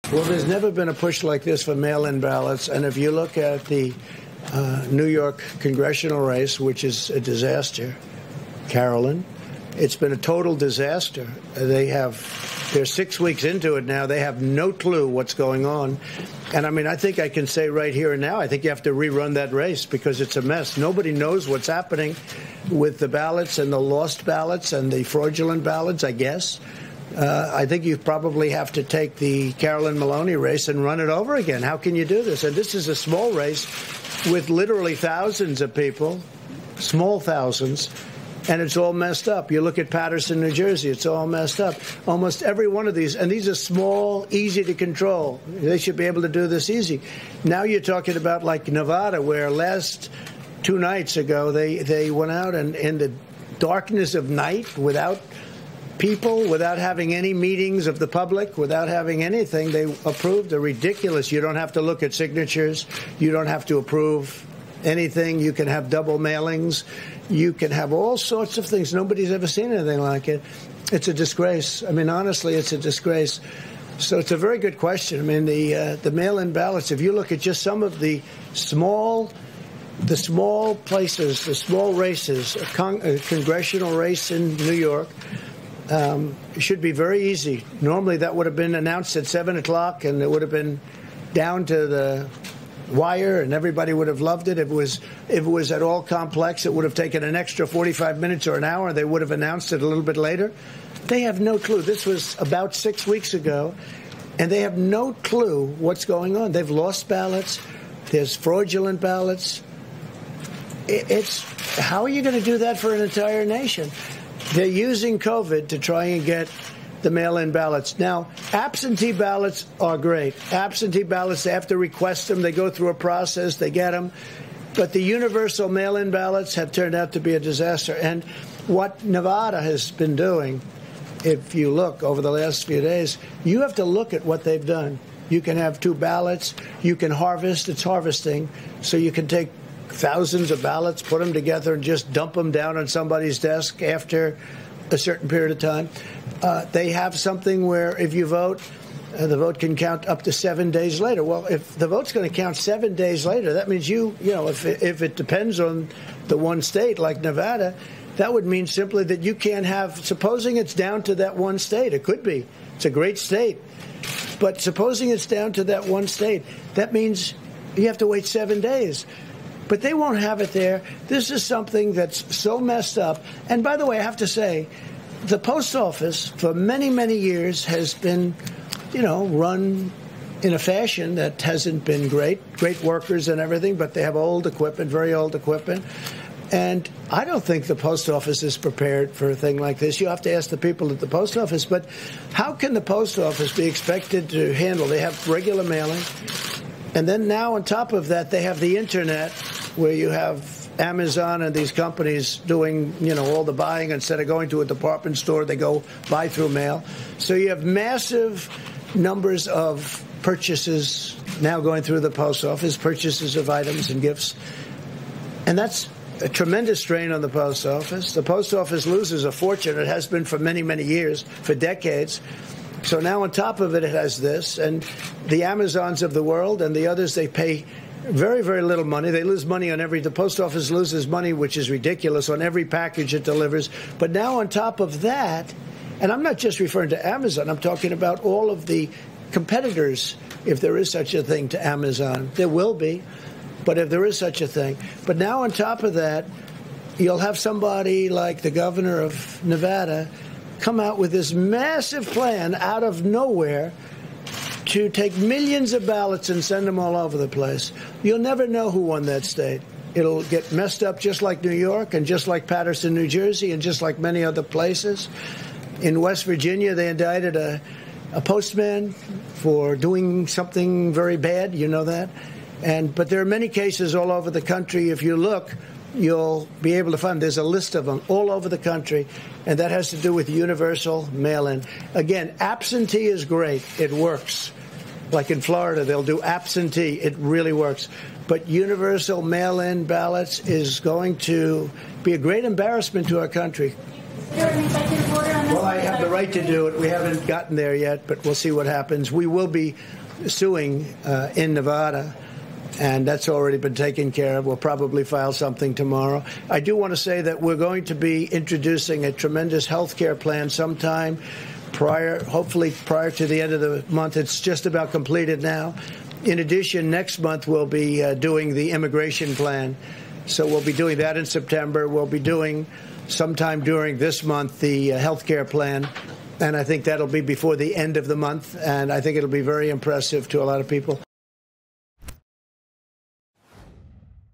Well, there's never been a push like this for mail-in ballots. And if you look at the New York congressional race, which is a disaster, Carolyn, it's been a total disaster. They're 6 weeks into it now. They have no clue what's going on. And I mean, I think I can say right here and now, I think you have to rerun that race because it's a mess. Nobody knows what's happening with the ballots and the lost ballots and the fraudulent ballots, I guess. I think you probably have to take the Carolyn Maloney race and run it over again. How can you do this? And this is a small race with literally thousands of people, small thousands, and it's all messed up. You look at Paterson, New Jersey, it's all messed up. Almost every one of these, and these are small, easy to control. They should be able to do this easy. Now you're talking about like Nevada, where last 2 nights ago they went out and in the darkness of night without people, without having any meetings of the public, without having anything, they approved a ridiculous. You don't have to look at signatures. You don't have to approve anything. You can have double mailings. You can have all sorts of things. Nobody's ever seen anything like it. It's a disgrace. I mean, honestly, it's a disgrace. So it's a very good question. I mean, the mail-in ballots, if you look at just some of the small places, the small races, a congressional race in New York, it should be very easy. Normally that would have been announced at 7 o'clock and it would have been down to the wire and everybody would have loved it. If it was at all complex, it would have taken an extra 45 minutes or an hour. They would have announced it a little bit later. They have no clue. This was about 6 weeks ago, and they have no clue what's going on. They've lost ballots. There's fraudulent ballots. How are you going to do that for an entire nation? They're using COVID to try and get the mail-in ballots. Now, absentee ballots are great. Absentee ballots, they have to request them. They go through a process. They get them. But the universal mail-in ballots have turned out to be a disaster. And what Nevada has been doing, if you look over the last few days, you have to look at what they've done. You can have 2 ballots. You can harvest. It's harvesting. So you can take thousands of ballots, put them together, and just dump them down on somebody's desk after a certain period of time. They have something where if you vote, the vote can count up to 7 days later. Well, if the vote's going to count 7 days later, that means if it depends on the one state like Nevada, that would mean simply that you can't have, supposing it's down to that one state, it could be. It's a great state. But supposing it's down to that one state, that means you have to wait 7 days. But they won't have it there. This is something that's so messed up. And by the way, I have to say, the post office for many, many years has been, run in a fashion that hasn't been great workers and everything, but they have old equipment, very old equipment. And I don't think the post office is prepared for a thing like this. You have to ask the people at the post office. But how can the post office be expected to handle? They have regular mailing. And then now on top of that, they have the Internet where you have Amazon and these companies doing, all the buying. Instead of going to a department store, they go buy through mail. So you have massive numbers of purchases now going through the post office, purchases of items and gifts. And that's a tremendous strain on the post office. The post office loses a fortune. It has been for many, many years, for decades. So now on top of it, it has this. And the Amazons of the world and the others, they pay very, very little money. They lose money on the post office loses money, which is ridiculous, on every package it delivers. But now on top of that, and I'm not just referring to Amazon, I'm talking about all of the competitors, if there is such a thing to Amazon. There will be, but if there is such a thing. But now on top of that, you'll have somebody like the governor of Nevada come out with this massive plan out of nowhere to take millions of ballots and send them all over the place. You'll never know who won that state. It'll get messed up just like New York and just like Paterson, New Jersey, and just like many other places. In West Virginia, they indicted a postman for doing something very bad. You know that? But there are many cases all over the country. If you look, you'll be able to find there's a list of them all over the country, and that has to do with universal mail-in. Again, absentee is great. It works. Like in Florida, they'll do absentee. It really works. But universal mail-in ballots is going to be a great embarrassment to our country. Is there an executive order on Well, I have the right to do it. We haven't gotten there yet, but we'll see what happens. We will be suing in Nevada, and that's already been taken care of. We'll probably file something tomorrow. I do want to say that we're going to be introducing a tremendous health care plan sometime hopefully prior to the end of the month. It's just about completed now. In addition, next month we'll be doing the immigration plan. So we'll be doing that in September. We'll be doing sometime during this month the health care plan. And I think that'll be before the end of the month. And I think it'll be very impressive to a lot of people.